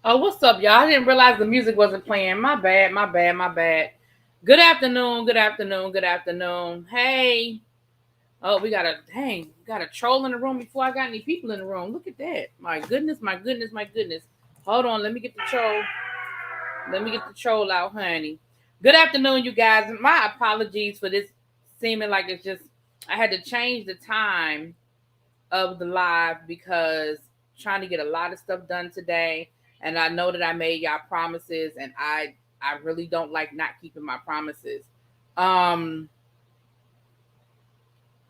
Oh, what's up, y'all? I didn't realize the music wasn't playing. My bad, my bad, my bad. Good afternoon, good afternoon, good afternoon. Hey. Oh, got a troll in the room before I got any people in the room. Look at that. My goodness, my goodness, my goodness. Hold on, let me get the troll. Let me get the troll out, honey. Good afternoon, you guys. My apologies for this seeming like it's just I had to change the time of the live because trying to get a lot of stuff done today, and I know that I made y'all promises, and I really don't like not keeping my promises. Um,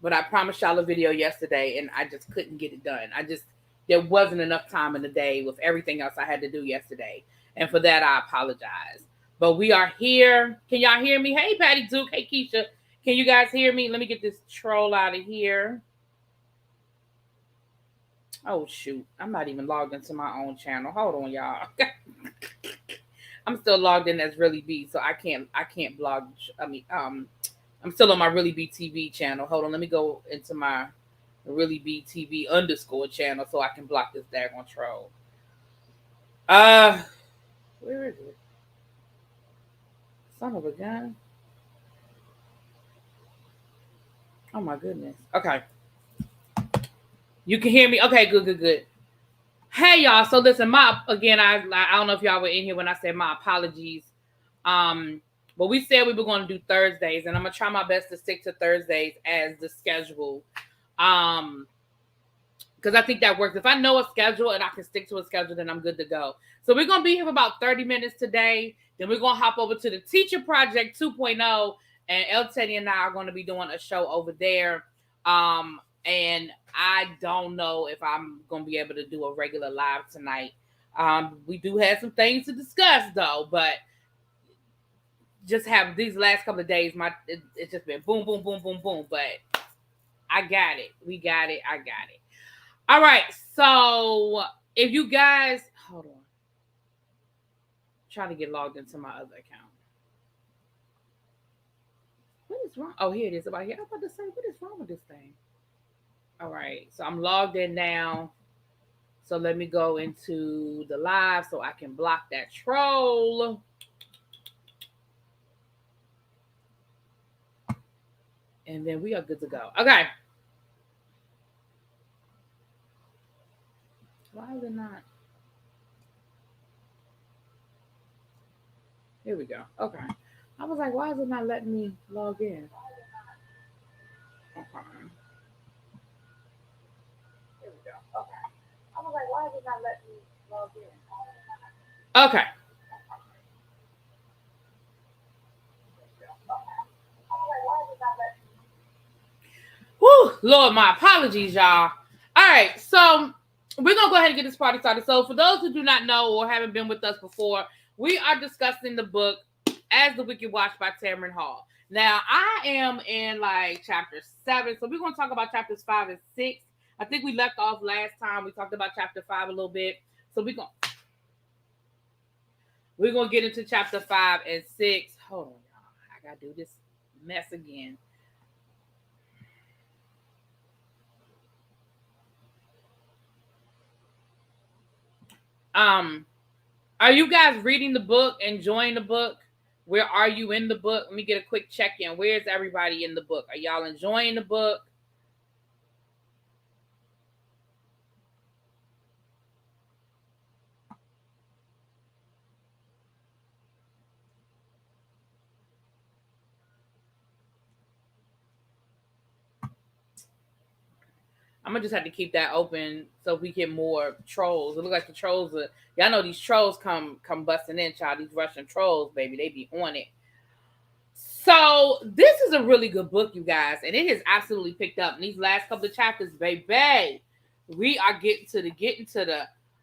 but I promised y'all a video yesterday, and I just couldn't get it done. There wasn't enough time in the day with everything else I had to do yesterday, and for that I apologize. But we are here. Can y'all hear me? Hey, Patty Duke. Hey, Keisha. Can you guys hear me? Let me get this troll out of here. Oh shoot, I'm not even logged into my own channel. Hold on, y'all. I'm still logged in as Really B, so I can't blog. I'm still on my Really B TV channel. Hold on, let me go into my Really B TV underscore channel so I can block this daggone troll. Uh, where is it? Son of a gun. Oh my goodness. Okay, you can hear me. Okay, good, good, good. Hey y'all. So listen, I don't know if y'all were in here when I said my apologies. Um, but we said we were going to do Thursdays, and I'm gonna try my best to stick to Thursdays as the schedule. Um, because I think that works. If I know a schedule and I can stick to a schedule, then I'm good to go. So we're gonna be here for about 30 minutes today. Then we're gonna hop over to the Teacher Project 2.0, and El Teddy and I are gonna be doing a show over there. And I don't know if I'm gonna be able to do a regular live tonight. We do have some things to discuss though, but just have these last couple of days, it's just been boom, boom, boom, boom, boom. But I got it. We got it. I got it. All right. So if you guys hold on, trying to get logged into my other account. What is wrong? Oh, here it is about here. I'm about to say, what is wrong with this thing? All right. So I'm logged in now. So let me go into the live so I can block that troll. And then we are good to go. Okay. Why is it not? Here we go. Okay. I was like, why is it not letting me log in? Okay. Here we go. Okay. I was like, why is it not letting me log in? Okay. Whew, Lord, my apologies, y'all. All right, so we're gonna go ahead and get this party started. So, for those who do not know or haven't been with us before, we are discussing the book As the Wicked Watch by Tamron Hall. Now, I am in like chapter 7, so we're gonna talk about chapters 5 and 6. I think we left off last time. We talked about chapter 5 a little bit, so we're gonna get into chapter 5 and 6. Hold on, y'all. I gotta do this mess again. Um, Are you guys reading the book, enjoying the book? Where are you in the book? Let me get a quick check in. Where's everybody in the book? Are y'all enjoying the book? I'm gonna just have to keep that open so we get more trolls. It looks like the trolls are, y'all know these trolls come busting in, child. These Russian trolls, baby, they be on it. So this is a really good book, you guys, and it has absolutely picked up in these last couple of chapters, baby. We are getting to the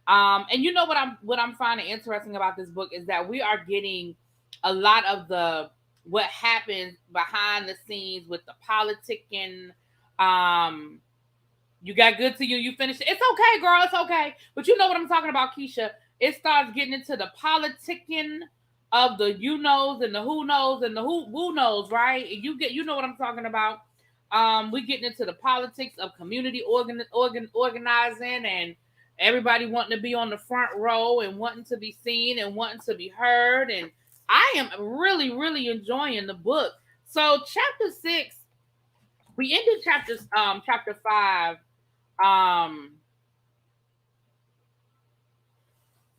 and you know what I'm finding interesting about this book is that we are getting a lot of the what happens behind the scenes with the politicking. Um you got good to you. You finished it. It's okay, girl. It's okay. But you know what I'm talking about, Keisha. It starts getting into the politicking of the you knows and the who knows and the who knows, right? You know what I'm talking about. We getting into the politics of community organizing everybody wanting to be on the front row and wanting to be seen and wanting to be heard. And I am really, really enjoying the book. So chapter 6, we ended chapter 5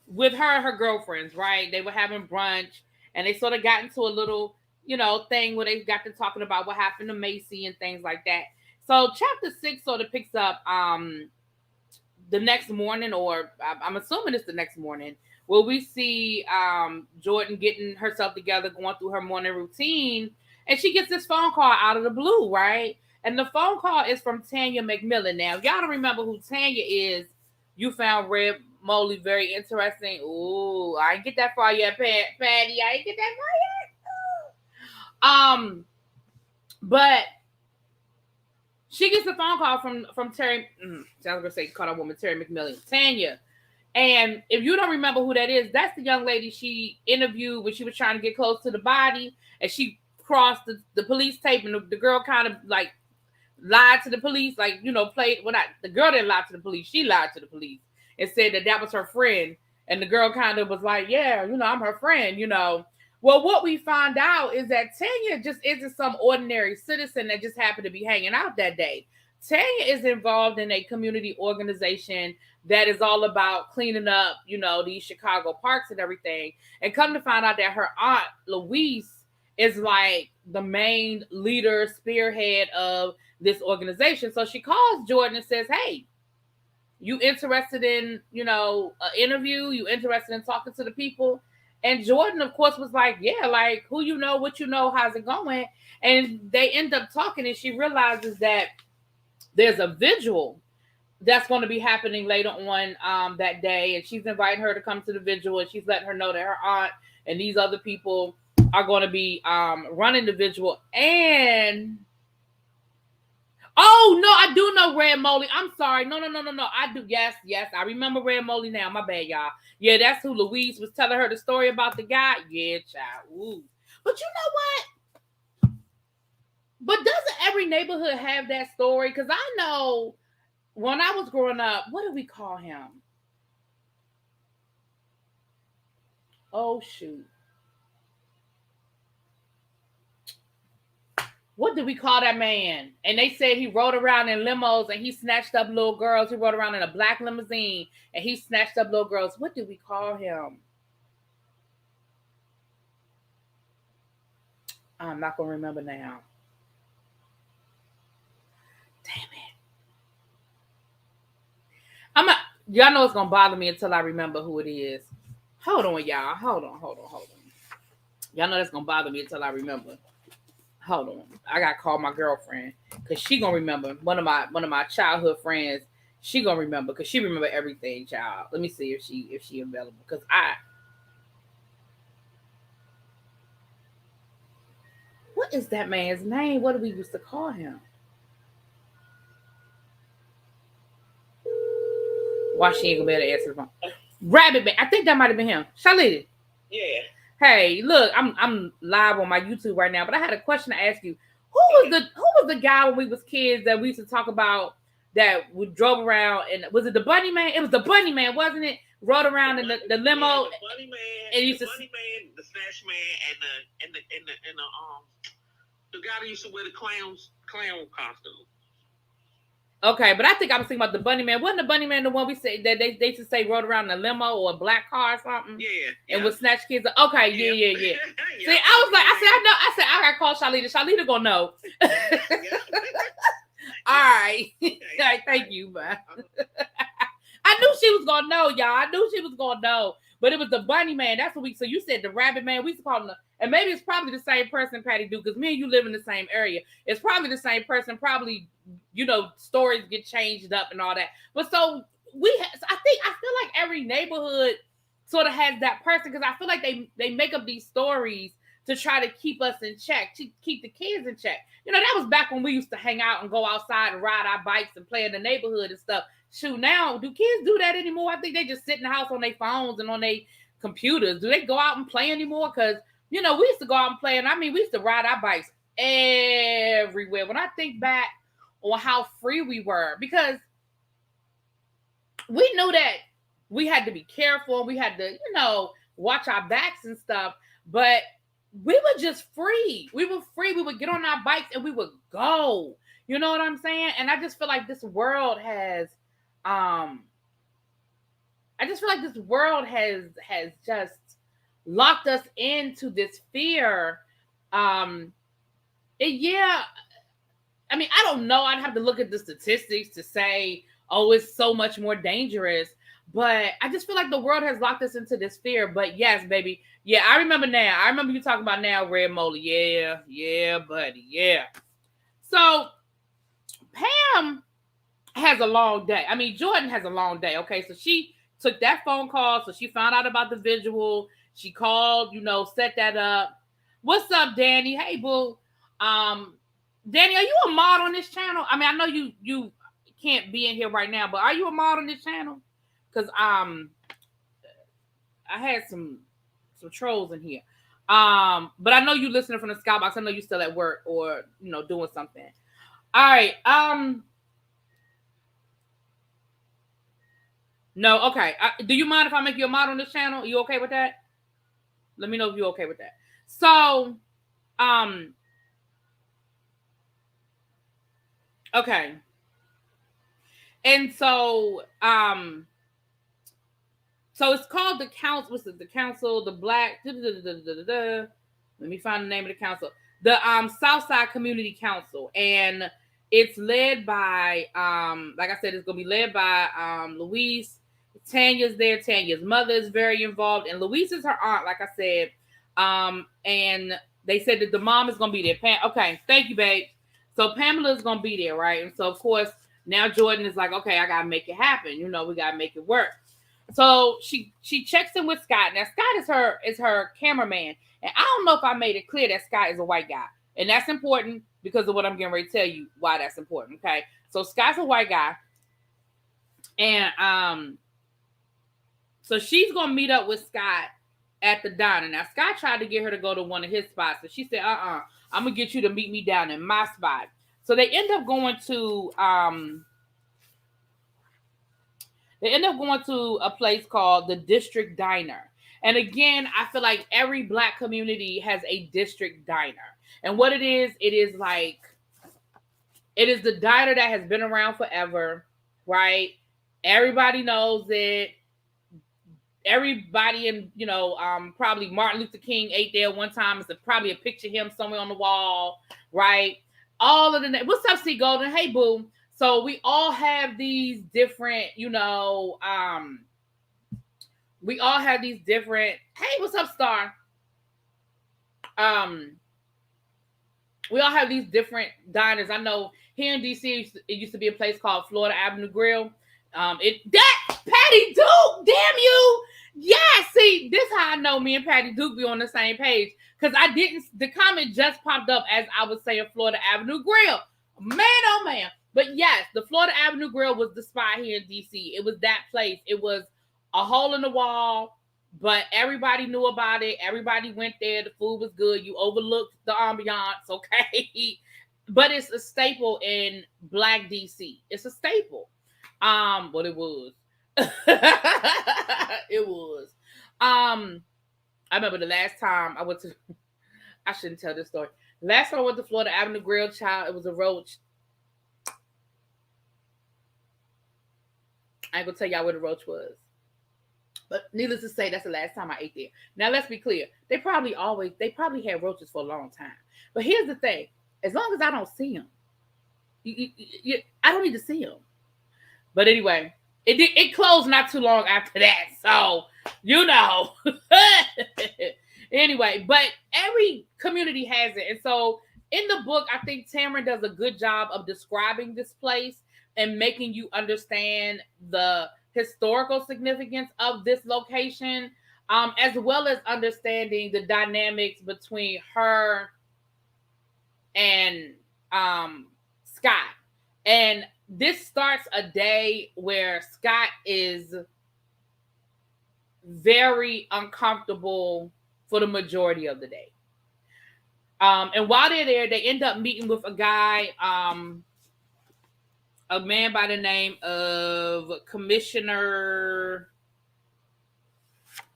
with her and her girlfriends, right? They were having brunch and they sort of got into a little, thing where they got to talking about what happened to Macy and things like that. So chapter 6 sort of picks up the next morning, or I'm assuming it's the next morning, where we see Jordan getting herself together, going through her morning routine, and she gets this phone call out of the blue, right? And the phone call is from Tanya McMillan. Now, if y'all don't remember who Tanya is, you found Red Molly very interesting. Ooh, I ain't get that far yet, Patty. I ain't get that far yet. But she gets a phone call from Terry. I was gonna say call that woman Terry McMillan, Tanya. And if you don't remember who that is, that's the young lady she interviewed when she was trying to get close to the body, and she crossed the police tape, and the girl kind of like lied to the police, like played. Well, not the girl didn't lie to the police. She lied to the police and said that was her friend, and the girl kind of was like, "Yeah, I'm her friend." Well, what we find out is that Tanya just isn't some ordinary citizen that just happened to be hanging out that day. Tanya is involved in a community organization that is all about cleaning up, these Chicago parks and everything. And come to find out that her aunt, Louise, is like the main leader, spearhead of this organization. So she calls Jordan and says, "Hey, you interested in, an interview? You interested in talking to the people?" And Jordan, of course, was like, "Yeah, like who what how's it going?" And they end up talking, and she realizes that there's a vigil that's going to be happening later on that day, and she's inviting her to come to the vigil, and she's letting her know that her aunt and these other people are going to be running the vigil. And oh no, I do know Red Molly. I'm sorry. No. I do. Yes. I remember Red Molly now. My bad, y'all. Yeah, that's who Louise was telling her the story about the guy. Yeah, child. Ooh. But you know what? But doesn't every neighborhood have that story? Because I know when I was growing up, what did we call him? Oh shoot. What did we call that man? And they said he rode around in limos and he snatched up little girls. He rode around in a black limousine and he snatched up little girls. What did we call him? I'm not going to remember now. Damn it. Y'all know it's going to bother me until I remember who it is. Hold on, y'all. Hold on. Y'all know that's going to bother me until I remember. Hold on, I gotta call my girlfriend because she gonna remember. One of my childhood friends, she gonna remember because she remember everything, child. Let me see if she available because what is that man's name? What do we used to call him? Why she ain't gonna be able to answer the phone? Rabbit Man. I think that might have been him. Shalita. Yeah. Hey, look, I'm live on my YouTube right now, but I had a question to ask you. Who was the guy when we was kids that we used to talk about that we drove around, and was it the Bunny Man? It was the Bunny Man, wasn't it? Rode around in the limo. Yeah, the Bunny Man, and the Bunny Man, the Snatch Man, and the guy that used to wear the clown costume. Okay, but I think I was thinking about the Bunny Man. Wasn't the Bunny Man the one we say that they used to say rode around in a limo or a black car or something? Yeah. And would snatch kids up. Okay, yeah. See, I was like, I said, I gotta call Shalita. Shalita gonna know. All right. Thank you, man. I knew she was gonna know, y'all. I knew she was gonna know. But it was the Bunny Man. That's what so you said the Rabbit Man. We used to call him and maybe it's probably the same person, Patty do, because me and you live in the same area. It's probably the same person. Probably, stories get changed up and all that. But so I feel like every neighborhood sort of has that person because I feel like they make up these stories to try to keep us in check, to keep the kids in check. That was back when we used to hang out and go outside and ride our bikes and play in the neighborhood and stuff. Shoot, now, do kids do that anymore? I think they just sit in the house on their phones and on their computers. Do they go out and play anymore? Because, we used to go out and play, and we used to ride our bikes everywhere. When I think back on how free we were, because we knew that we had to be careful. We had to, watch our backs and stuff. But we were just free. We were free. We would get on our bikes and we would go. You know what I'm saying? And I just feel like this world has, just locked us into this fear. Yeah. I mean, I don't know. I'd have to look at the statistics to say, oh, it's so much more dangerous. But I just feel like the world has locked us into this fear. But yes, baby. Yeah, I remember now. I remember you talking about now, Red Moly. Yeah, buddy. Yeah. So Pam has a long day. I mean, Jordan has a long day. Okay. So she took that phone call. So she found out about the visual. She called, set that up. What's up, Danny? Hey, boo. Danny, are you a mod on this channel? I mean, I know you can't be in here right now, but are you a mod on this channel? Because I had some trolls in here. But I know you listening from the skybox. I know you still at work or doing something. All right. No, okay. Do you mind if I make you a mod on this channel? Are you okay with that? Let me know if you're okay with that. So, okay. And so, so it's called the council. What's it? The council, the black. Let me find the name of the council. The Southside Community Council, and it's led by like I said, it's gonna be led by Louise. Tanya's there. Tanya's mother is very involved, and Louise is her aunt, like I said. And they said that the mom is gonna be there. Okay, thank you, babe. So Pamela is gonna be there, right? And so of course now Jordan is like, okay, I gotta make it happen. We gotta make it work. So she checks in with Scott. Now Scott is her cameraman, and I don't know if I made it clear that Scott is a white guy, and that's important because of what I'm getting ready to tell you why that's important. Okay, so Scott's a white guy, and so she's gonna meet up with Scott at the diner. Now Scott tried to get her to go to one of his spots, but she said, I'm gonna get you to meet me down in my spot. So they end up going to a place called the District Diner. And again, I feel like every black community has a district diner. And what it is the diner that has been around forever, right? Everybody knows it. Everybody in, probably Martin Luther King ate there one time. It's probably a picture of him somewhere on the wall, right? All of the, what's up, C Golden? Hey, boo. So we all have these different, we all have these different, hey, what's up, Star? We all have these different diners. I know here in DC, it used to be a place called Florida Avenue Grill. Patty Duke, damn you. Yeah, see, this is how I know me and Patty Duke be on the same page. Because the comment just popped up as I was saying Florida Avenue Grill. Man, oh man. But yes, the Florida Avenue Grill was the spot here in DC. It was that place. It was a hole in the wall, but everybody knew about it. Everybody went there. The food was good. You overlooked the ambiance, okay? But it's a staple in Black DC. It's a staple. But it was. It was. I remember the last time I went to, I shouldn't tell this story. Last time I went to Florida Avenue Grill, child, it was a roach. I ain't gonna tell y'all where the roach was. But needless to say, that's the last time I ate there. Now, let's be clear. They probably had roaches for a long time. But here's the thing. As long as I don't see them, I don't need to see them. But anyway, it closed not too long after that. So, Anyway, but every community has it. And so in the book, I think Tamron does a good job of describing this place and making you understand the historical significance of this location, as well as understanding the dynamics between her and Scott. And this starts a day where Scott is very uncomfortable for the majority of the day. And while they're there, they end up meeting with a guy, a man by the name of Commissioner.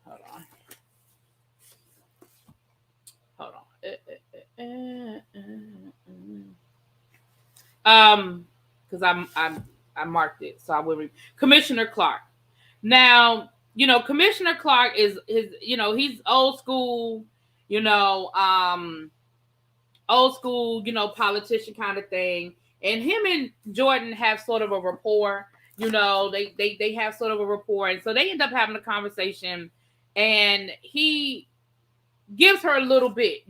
Hold on. Because I marked it, so I will read Commissioner Clark. Now, Commissioner Clark is he's old school, politician kind of thing. And him and Jordan have sort of a rapport. They have sort of a rapport, and so they end up having a conversation, and he gives her a little bit.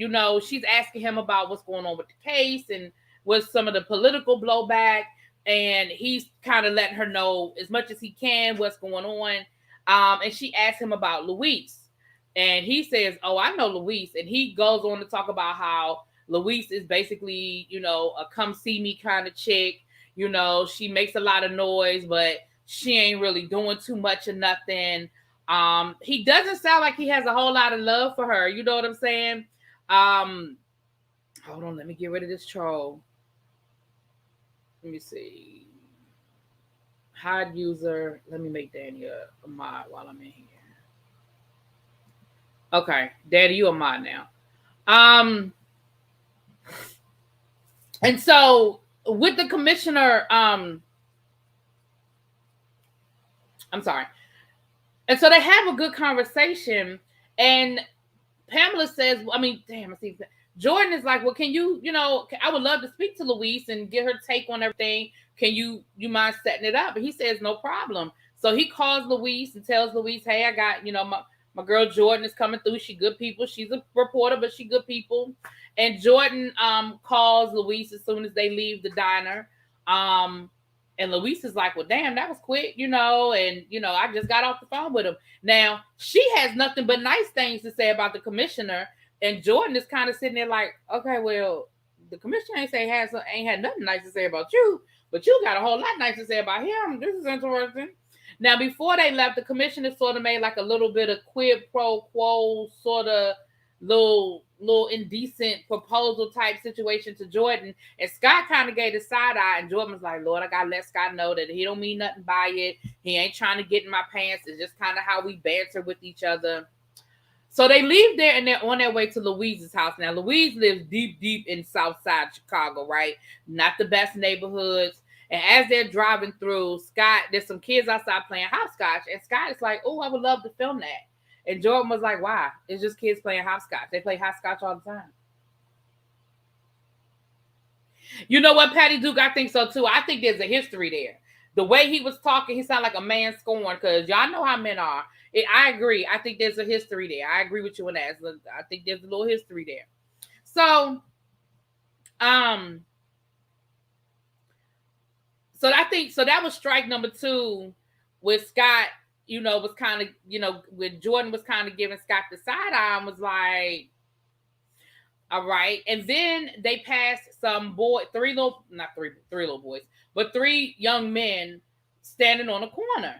She's asking him about what's going on with the case and what's some of the political blowback, and he's kind of letting her know as much as he can what's going on. And she asks him about Luis, and he says, "Oh, I know Luis," and he goes on to talk about how Luis is basically, a come see me kind of chick. She makes a lot of noise, but she ain't really doing too much or nothing. He doesn't sound like he has a whole lot of love for her. You know what I'm saying? Hold on, let me get rid of this troll. Let me see. Hide user. Let me make Danny a mod while I'm in here. Okay, Danny, you a mod now. And so with the commissioner, I'm sorry. And so they have a good conversation, and Pamela says, Jordan is like, well, can you, I would love to speak to Luis and get her take on everything. Can you mind setting it up? And he says, no problem. So he calls Luis and tells Luis, hey, I got, my girl Jordan is coming through. She good people. She's a reporter, but she good people. And Jordan calls Luis as soon as they leave the diner. And Luis is like, well, damn, that was quick, and, I just got off the phone with him. Now, she has nothing but nice things to say about the commissioner. And Jordan is kind of sitting there like, okay, well, the commissioner ain't had nothing nice to say about you, but you got a whole lot nice to say about him. This is interesting. Now, before they left, the commissioner sort of made like a little bit of quid pro quo, sort of little indecent proposal type situation to Jordan. And Scott kind of gave the side eye, and Jordan was like, Lord, I gotta let Scott know that he don't mean nothing by it. He ain't trying to get in my pants. It's just kind of how we banter with each other. So they leave there, and they're on their way to Louise's house. Now, Louise lives deep in South Side Chicago, right? Not the best neighborhoods. And as they're driving through, Scott, there's some kids outside playing hopscotch, and Scott is like, oh, I would love to film that. And Jordan was like, why? It's just kids playing hopscotch. They play hopscotch all the time. You know what, Patty Duke? I think so, too. I think there's a history there. The way he was talking, he sounded like a man scorned, because y'all know how men are. I agree. I think there's a history there. I agree with you on that. I think there's a little history there. So, so that was strike number 2 with Scott, was kind of, when Jordan was kind of giving Scott the side eye and was like, all right. And then they passed some three little boys, but 3 young men standing on a corner.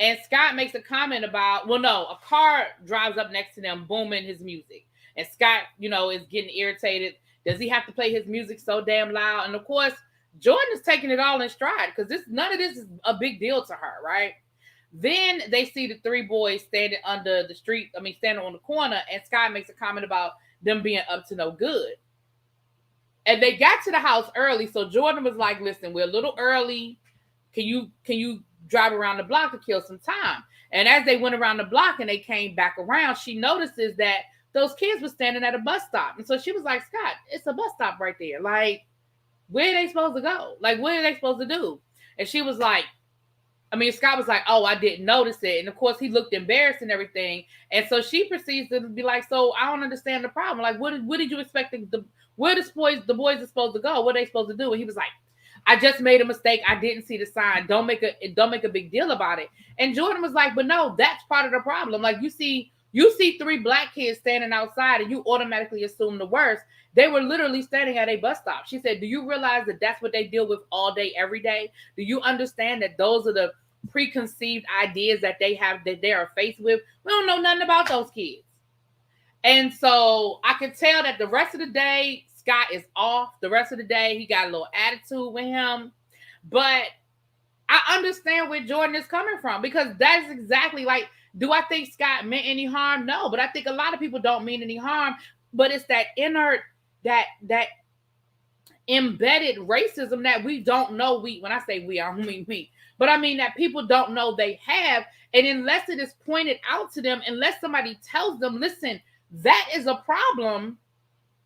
And Scott makes a comment about, a car drives up next to them, booming his music. And Scott, is getting irritated. Does he have to play his music so damn loud? And of course, Jordan is taking it all in stride, because none of this is a big deal to her, right? Then they see the 3 boys standing under the street, standing on the corner, and Scott makes a comment about them being up to no good. And they got to the house early, so Jordan was like, listen, we're a little early. Can you drive around the block to kill some time? And as they went around the block and they came back around, she notices that those kids were standing at a bus stop. And so she was like, Scott, it's a bus stop right there. Like, where are they supposed to go? Like, what are they supposed to do? And she was like, Scott was like, oh, I didn't notice it. And of course, he looked embarrassed and everything. And so she proceeds to be like, so I don't understand the problem. Like, what did you expect? Where the boys are supposed to go? What are they supposed to do? And he was like, I just made a mistake. I didn't see the sign. Don't make a big deal about it. And Jordan was like, but no, that's part of the problem. Like, you see 3 black kids standing outside and you automatically assume the worst. They were literally standing at a bus stop. She said, do you realize that that's what they deal with all day, every day? Do you understand that those are the preconceived ideas that they have, that they are faced with? We don't know nothing about those kids. And so I could tell that the rest of the day, Scott is off. The rest of the day, he got a little attitude with him. But I understand where Jordan is coming from, because that's exactly like, do I think Scott meant any harm? No, but I think a lot of people don't mean any harm. But it's that inner, that embedded racism that we don't know. When I say we, I don't mean me, but I mean that people don't know they have. And unless it is pointed out to them, unless somebody tells them, listen, that is a problem.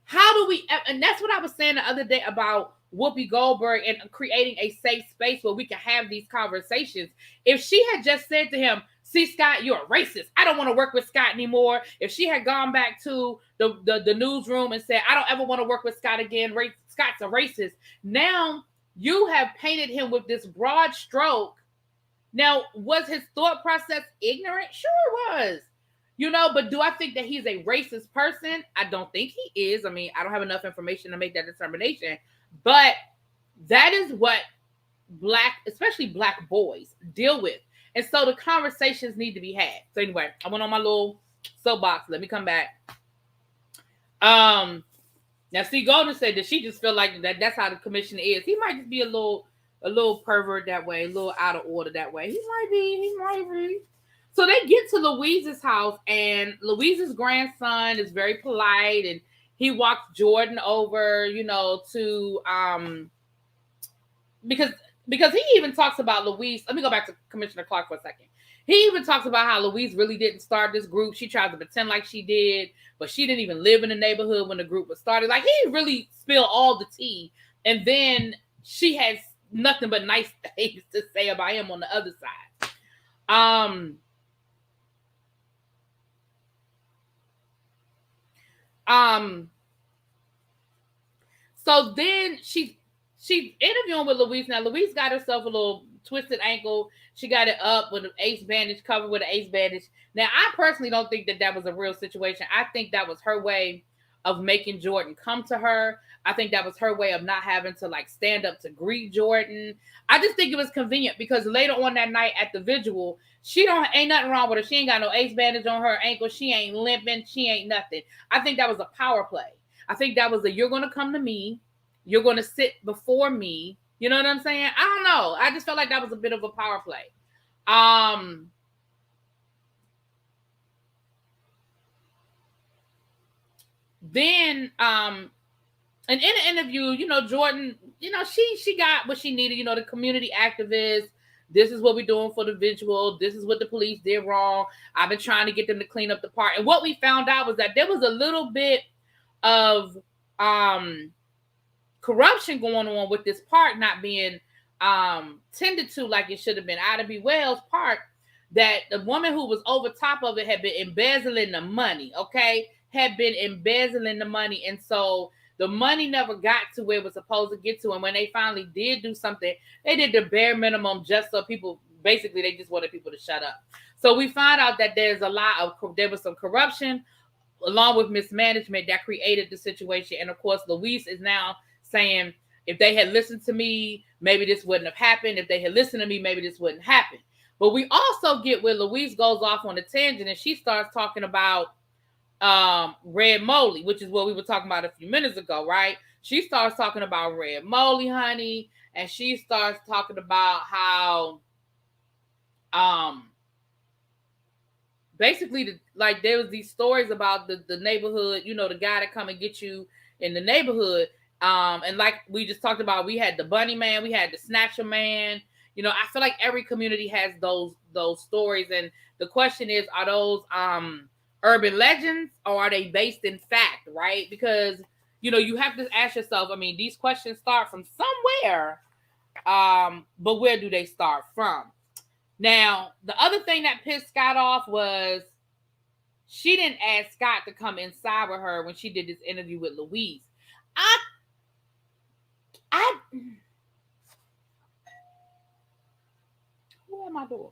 How do we? And that's what I was saying the other day about Whoopi Goldberg and creating a safe space where we can have these conversations. If she had just said to him, see, Scott, you're a racist, I don't want to work with Scott anymore. If she had gone back to the newsroom and said, I don't ever want to work with Scott again, Scott's a racist. Now you have painted him with this broad stroke. Now, was his thought process ignorant? Sure it was. But do I think that he's a racist person? I don't think he is. I mean, I don't have enough information to make that determination. But that is what especially black boys deal with. And so the conversations need to be had. So anyway, I went on my little soapbox. Let me come back. Now, see, Golden said that she just feel like that's how the commissioner is. He might just be a little pervert that way, a little out of order that way. He might be. So they get to Louise's house, and Louise's grandson is very polite, and he walks Jordan over, to because he even talks about Louise. Let me go back to Commissioner Clark for a second. He even talks about how Louise really didn't start this group. She tried to pretend like she did, but she didn't even live in the neighborhood when the group was started. Like, he really spilled all the tea, and then she has nothing but nice things to say about him on the other side. So then she's interviewing with Louise. Now, Louise got herself a little twisted ankle. She got it up with an ace bandage, covered with an ace bandage. Now, I personally don't think that was a real situation. I think that was her way of making Jordan come to her. I think that was her way of not having to stand up to greet Jordan. I just think it was convenient because later on that night at the vigil, ain't nothing wrong with her. She ain't got no ace bandage on her ankle. She ain't limping. She ain't nothing. I think that was a power play. I think that was you're going to come to me. You're going to sit before me. You know what I'm saying? I don't know. I just felt like that was a bit of a power play. Then, and in an interview, Jordan, she got what she needed, the community activist. This is what we're doing for the vigil. This is what the police did wrong. I've been trying to get them to clean up the park. And what we found out was that there was a little bit of corruption going on with this park not being tended to like it should have been. Ida B. Wells Park, that the woman who was over top of it had been embezzling the money, had been embezzling the money. And so the money never got to where it was supposed to get to. And when they finally did do something, they did the bare minimum just so people, basically, they just wanted people to shut up. So we found out that there was some corruption along with mismanagement that created the situation. And of course, Louise is now saying, if they had listened to me, maybe this wouldn't have happened. If they had listened to me, maybe this wouldn't happen. But we also get where Louise goes off on a tangent and she starts talking about red moly, which is what we were talking about a few minutes ago, right? She starts talking about red moly, honey, and she starts talking about how basically there was these stories about the neighborhood, the guy that come and get you in the neighborhood. And like we just talked about, we had the bunny man, we had the snatcher man. I feel like every community has those stories. And the question is, are those urban legends or are they based in fact, right? Because, you have to ask yourself, I mean, these questions start from somewhere, but where do they start from? Now, the other thing that pissed Scott off was she didn't ask Scott to come inside with her when she did this interview with Louise. Who at my door?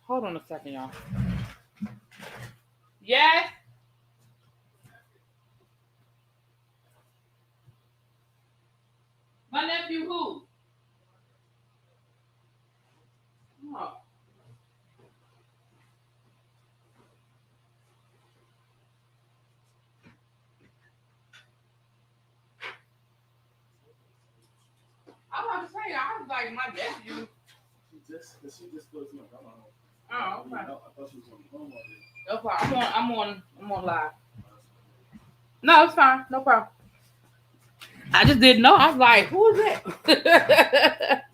Hold on a second, y'all. Yes? My nephew who? Oh. say. I was like, my nephew. She just goes to my grandma. Oh, okay. I thought she was on the phone all day. No problem. I'm on live. No, it's fine. No problem. I just didn't know. I was like, who is that?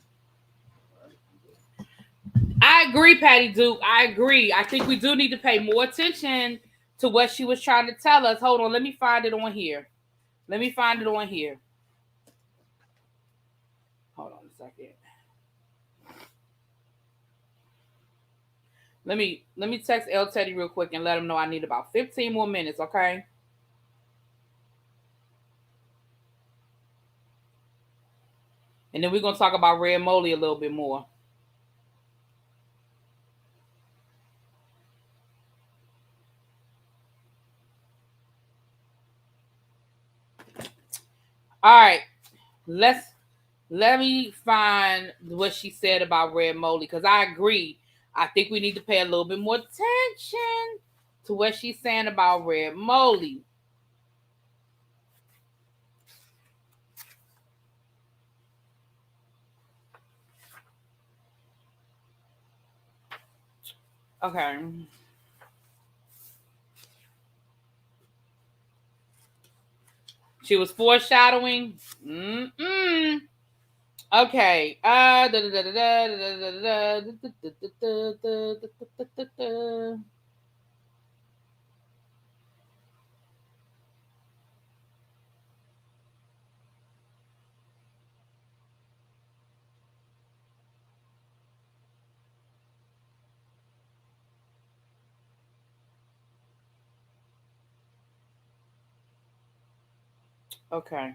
I agree, Patty Duke. I agree. I think we do need to pay more attention to what she was trying to tell us. Hold on. Let me find it on here. Hold on a second. Let me text El Teddy real quick and let him know I need about 15 more minutes, okay? And then we're going to talk about Red Molly a little bit more. All right. Let me find what she said about Red Molly, because I agree. I think we need to pay a little bit more attention to what she's saying about Red Molly. Okay. She was foreshadowing. Okay. Okay.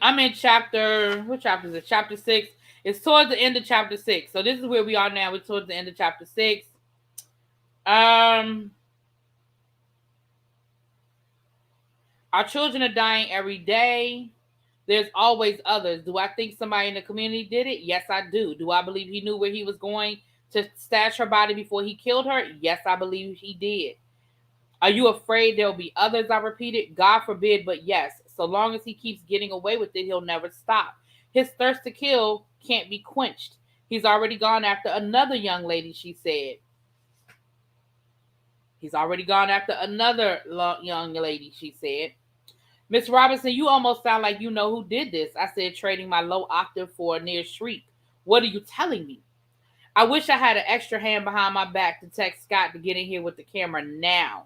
I'm in chapter, what chapter is it? Chapter 6. It's towards the end of chapter 6. So this is where we are now. We're towards the end of chapter 6. Our children are dying every day. There's always others. Do I think somebody in the community did it? Yes, I do. Do I believe he knew where he was going to stash her body before he killed her? Yes, I believe he did. Are you afraid there'll be others? I repeated. God forbid, but yes. So long as he keeps getting away with it, he'll never stop. His thirst to kill can't be quenched. He's already gone after another young lady, she said. He's already gone after another young lady, she said. Miss Robinson, you almost sound like you know who did this. I said, trading my low octave for a near shriek. What are you telling me? I wish I had an extra hand behind my back to text Scott to get in here with the camera now.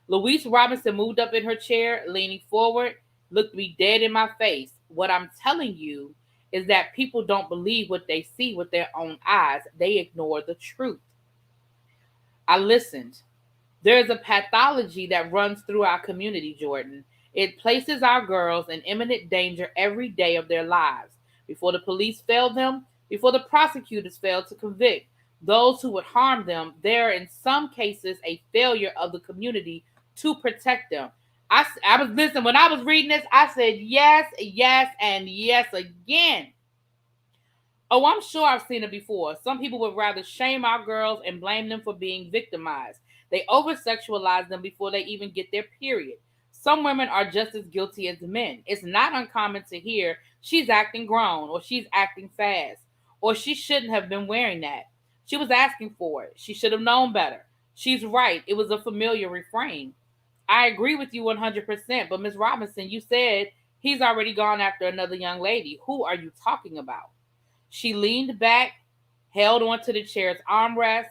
Louise Robinson moved up in her chair, leaning forward, looked me dead in my face. What I'm telling you is that people don't believe what they see with their own eyes. They ignore the truth. I listened. There's a pathology that runs through our community, Jordan. It places our girls in imminent danger every day of their lives. Before the police fail them, before the prosecutors fail to convict those who would harm them, there are in some cases a failure of the community to protect them. I was listening. When I was reading this, I said yes, yes, and yes again. Oh, I'm sure I've seen it before. Some people would rather shame our girls and blame them for being victimized. They over-sexualize them before they even get their period. Some women are just as guilty as men. It's not uncommon to hear she's acting grown, or she's acting fast, or she shouldn't have been wearing that. She was asking for it. She should have known better. She's right. It was a familiar refrain. I agree with you 100%, but Ms. Robinson, you said he's already gone after another young lady. Who are you talking about? She leaned back, held onto the chair's armrest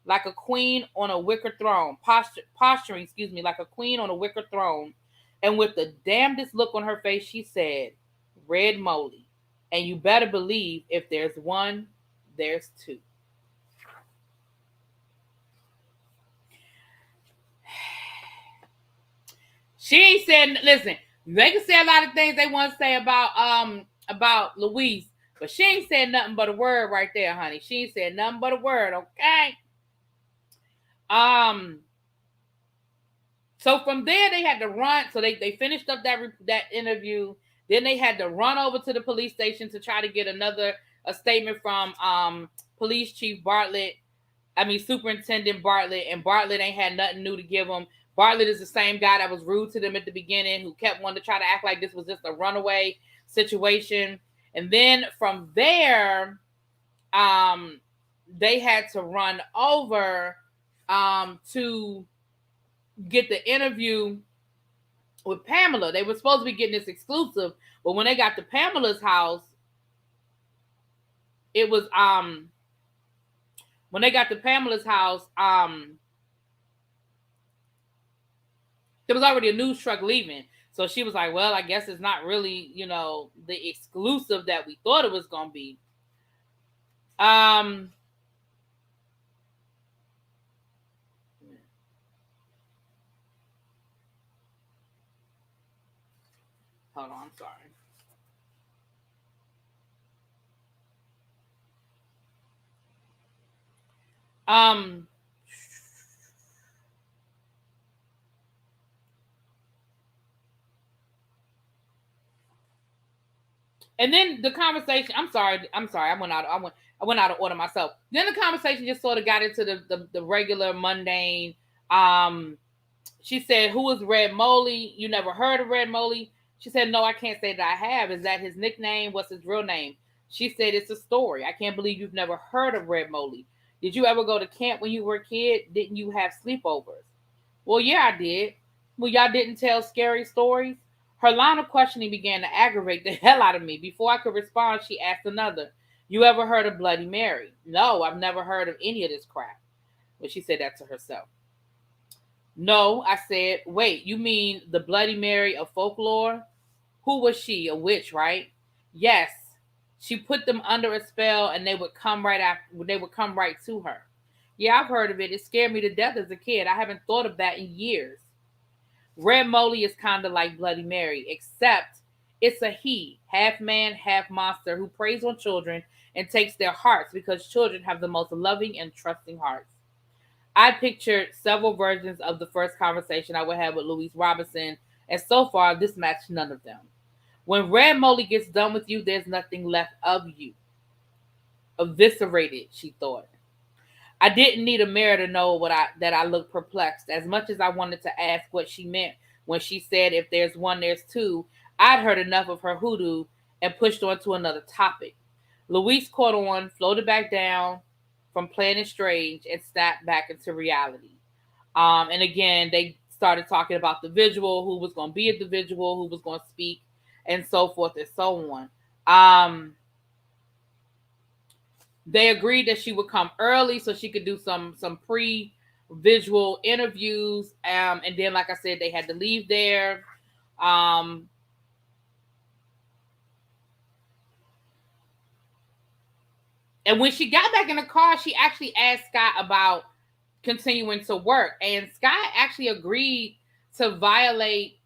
like a queen on a wicker throne, posturing, like a queen on a wicker throne. And with the damnedest look on her face, she said, Red Molly. And you better believe if there's one, there's two. She ain't said, listen, they can say a lot of things they want to say about Louise, but she ain't said nothing but a word right there, honey. She ain't said nothing but a word, okay? So from there they had to run. So they finished up that interview. Then they had to run over to the police station to try to get a statement from Police Chief Bartlett. Superintendent Bartlett, and Bartlett ain't had nothing new to give them. Bartlett is the same guy that was rude to them at the beginning, who kept wanting to try to act like this was just a runaway situation. And then from there, they had to run over to get the interview with Pamela. They were supposed to be getting this exclusive, but when they got to Pamela's house, it was when they got to Pamela's house, there was already a news truck leaving. So she was like, well, I guess it's not really, the exclusive that we thought it was going to be. Hold on, I'm sorry. And then the conversation, I'm sorry. I went out of order myself. Then the conversation just sort of got into the regular mundane. She said, who is Red Moley? You never heard of Red Moley? She said, no, I can't say that I have. Is that his nickname? What's his real name? She said, it's a story. I can't believe you've never heard of Red Moley. Did you ever go to camp when you were a kid? Didn't you have sleepovers? Well, yeah, I did. Well, y'all didn't tell scary stories? Her line of questioning began to aggravate the hell out of me. Before I could respond, she asked another, you ever heard of Bloody Mary? No, I've never heard of any of this crap. Well, she said that to herself. No, I said, wait, you mean the Bloody Mary of folklore? Who was she? A witch, right? Yes. She put them under a spell and they would come right to her. Yeah, I've heard of it. It scared me to death as a kid. I haven't thought of that in years. Red Moley is kind of like Bloody Mary, except it's a he, half man, half monster, who preys on children and takes their hearts because children have the most loving and trusting hearts. I pictured several versions of the first conversation I would have with Louise Robinson, and so far, this matched none of them. When Red Moley gets done with you, there's nothing left of you. Eviscerated, she thought. I didn't need a mirror to know that I looked perplexed. As much as I wanted to ask what she meant when she said, if there's one, there's two, I'd heard enough of her hoodoo and pushed on to another topic. Louise caught on, floated back down from Planet Strange, and snapped back into reality. And again, they started talking about the visual, who was going to be at the visual, who was going to speak, and so forth and so on. They agreed that she would come early so she could do some pre-visual interviews. And then, like I said, they had to leave there. And when she got back in the car, she actually asked Scott about continuing to work. And Scott actually agreed to violate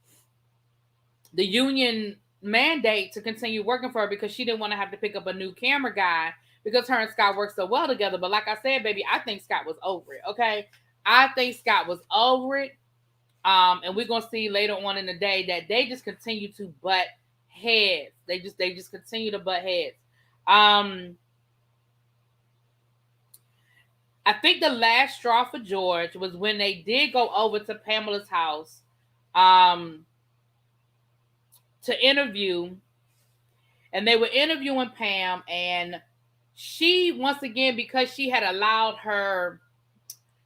the union mandate to continue working for her because she didn't want to have to pick up a new camera guy because her and Scott worked so well together. But like I said, baby, I think Scott was over it, okay? I think Scott was over it. And we're going to see later on in the day that they just continue to butt heads. They just continue to butt heads. I think the last straw for George was when they did go over to Pamela's house to interview. And they were interviewing Pam, and she, once again, because she had allowed her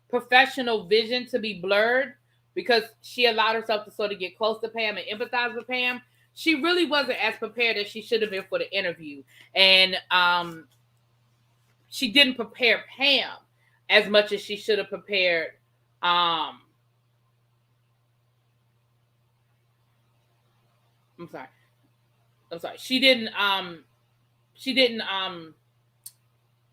professional vision to be blurred, because she allowed herself to sort of get close to Pam and empathize with Pam, she really wasn't as prepared as she should have been for the interview. And she didn't prepare Pam as much as she should have prepared I'm sorry. She didn't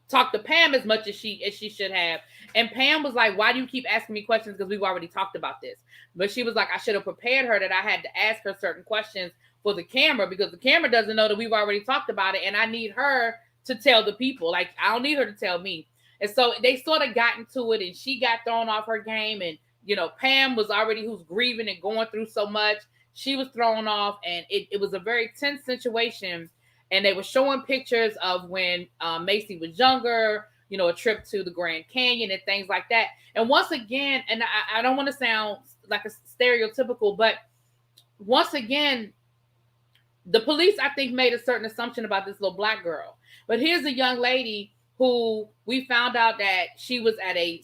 talk to Pam as much as she should have. And Pam was like, why do you keep asking me questions? Because we've already talked about this. But she was like, I should have prepared her that I had to ask her certain questions for the camera because the camera doesn't know that we've already talked about it. And I need her to tell the people. Like, I don't need her to tell me. And so they sort of got into it and she got thrown off her game. And, Pam was already who's grieving and going through so much. She was thrown off and it was a very tense situation. And they were showing pictures of when Macy was younger, a trip to the Grand Canyon and things like that. And once again, and I don't want to sound like a stereotypical. But once again, the police, I think, made a certain assumption about this little black girl. But here's a young lady who we found out that she was at a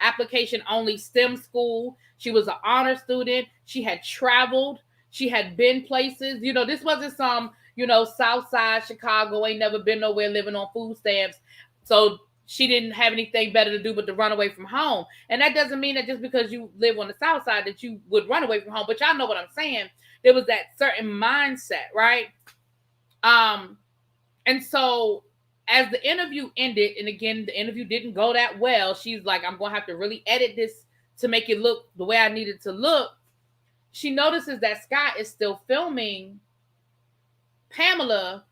application only STEM school. She was an honor student. She had traveled. She had been places. You know, this wasn't some, you know, South Side Chicago, ain't never been nowhere, living on food stamps. So she didn't have anything better to do but to run away from home. And that doesn't mean that just because you live on the South Side that you would run away from home. But y'all know what I'm saying. There was that certain mindset, right? And so as the interview ended, and again, the interview didn't go that well, she's like, I'm going to have to really edit this to make it look the way I need it to look. She notices that Scott is still filming Pamela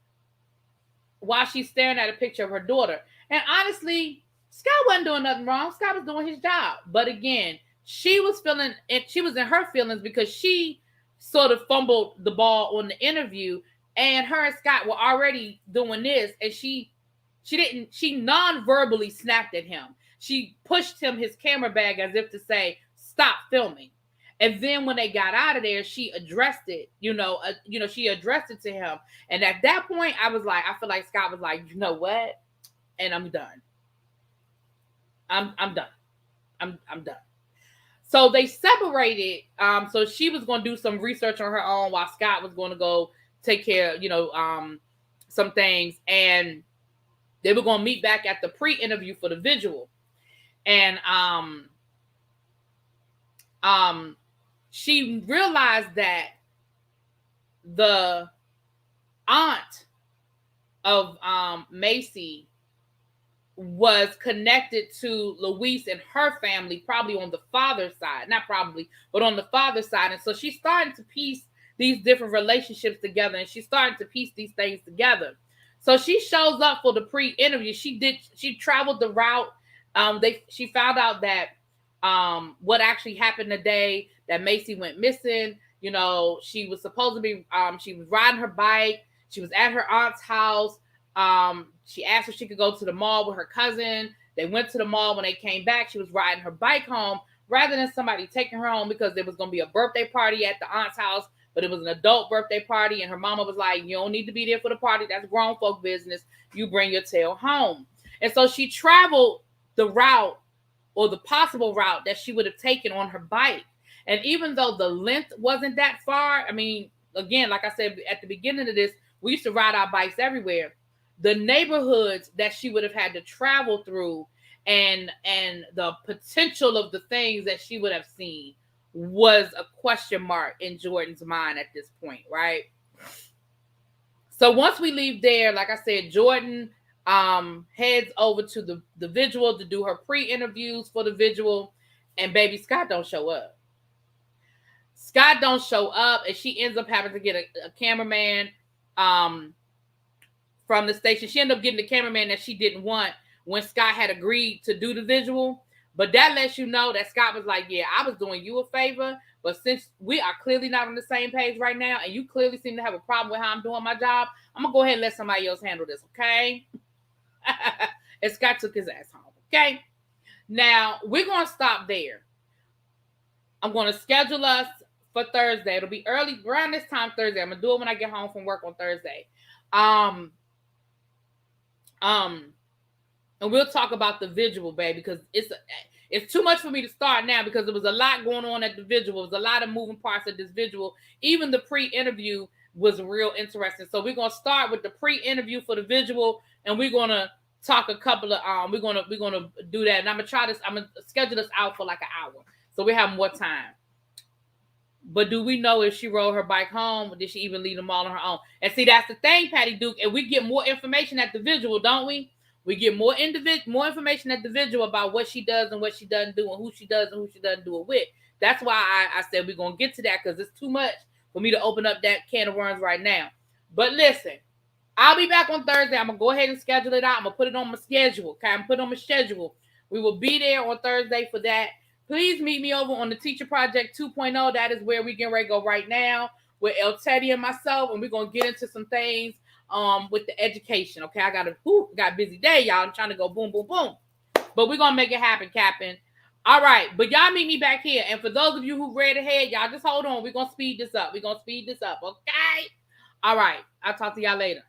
while she's staring at a picture of her daughter. And honestly, Scott wasn't doing nothing wrong. Scott was doing his job. But again, she was in her feelings because she sort of fumbled the ball on the interview, and her and Scott were already doing this, and she non-verbally snapped at him. She pushed him his camera bag as if to say, stop filming. And then when they got out of there, she addressed it, she addressed it to him. And at that point, I was like, I feel like Scott was like, you know what? And I'm done. I'm done. I'm done. So they separated. So she was going to do some research on her own while Scott was going to go take care of, some things. And they were going to meet back at the pre-interview for the visual. And she realized that the aunt of Macy was connected to Luis and her family, probably on the father's side, not probably, but on the father's side. And so she's starting to piece these different relationships together, and she's starting to piece these things together. So she shows up for the pre-interview. She traveled the route. She found out that what actually happened the day that Macy went missing. She was supposed to be, she was riding her bike. She was at her aunt's house. She asked if she could go to the mall with her cousin. They went to the mall. When they came back, she was riding her bike home rather than somebody taking her home, because there was going to be a birthday party at the aunt's house, but it was an adult birthday party. And her mama was like, you don't need to be there for the party. That's grown folk business. You bring your tail home. And so she traveled the route, or the possible route, that she would have taken on her bike. And even though the length wasn't that far, I mean, again, like I said at the beginning of this, we used to ride our bikes everywhere. The neighborhoods that she would have had to travel through and the potential of the things that she would have seen was a question mark in Jordan's mind at this point, right? So once we leave there, like I said, Jordan heads over to the visual to do her pre-interviews for the visual, and baby Scott don't show up. Scott don't show up, and she ends up having to get a cameraman from the station. She ended up getting the cameraman that she didn't want when Scott had agreed to do the visual. But that lets you know that Scott was like, yeah, I was doing you a favor, but since we are clearly not on the same page right now, and you clearly seem to have a problem with how I'm doing my job, I'm going to go ahead and let somebody else handle this, okay? And Scott took his ass home, okay? Now, we're going to stop there. I'm going to schedule us for Thursday. It'll be early, around this time Thursday. I'm going to do it when I get home from work on Thursday. And we'll talk about the visual, baby, because it's too much for me to start now, because there was a lot going on at the visual. There was a lot of moving parts at this visual. Even the pre-interview was real interesting. So we're going to start with the pre-interview for the visual, and we're going to talk a couple of we're going to do that. And I'm going to schedule this out for like an hour, so we have more time. But do we know if she rode her bike home, or did she even leave them all on her own? And see, that's the thing, Patty Duke. And we get more information at the visual, don't we? We get more information at the visual about what she does and what she doesn't do, and who she does and who she doesn't do it with. That's why I said we're going to get to that, because it's too much for me to open up that can of worms right now. But listen, I'll be back on Thursday. I'm going to go ahead and schedule it out. I'm going to put it on my schedule. Okay, I'm going to put it on my schedule. We will be there on Thursday for that. Please meet me over on the Teacher Project 2.0. That is where we get ready to go right now with El Teddy and myself, and we're going to get into some things with the education. Okay, I got a busy day, y'all. I'm trying to go boom, boom, boom. But we're going to make it happen, Captain. All right, but y'all meet me back here. And for those of you who read ahead, y'all just hold on. We're gonna speed this up. Okay. All right. I'll talk to y'all later.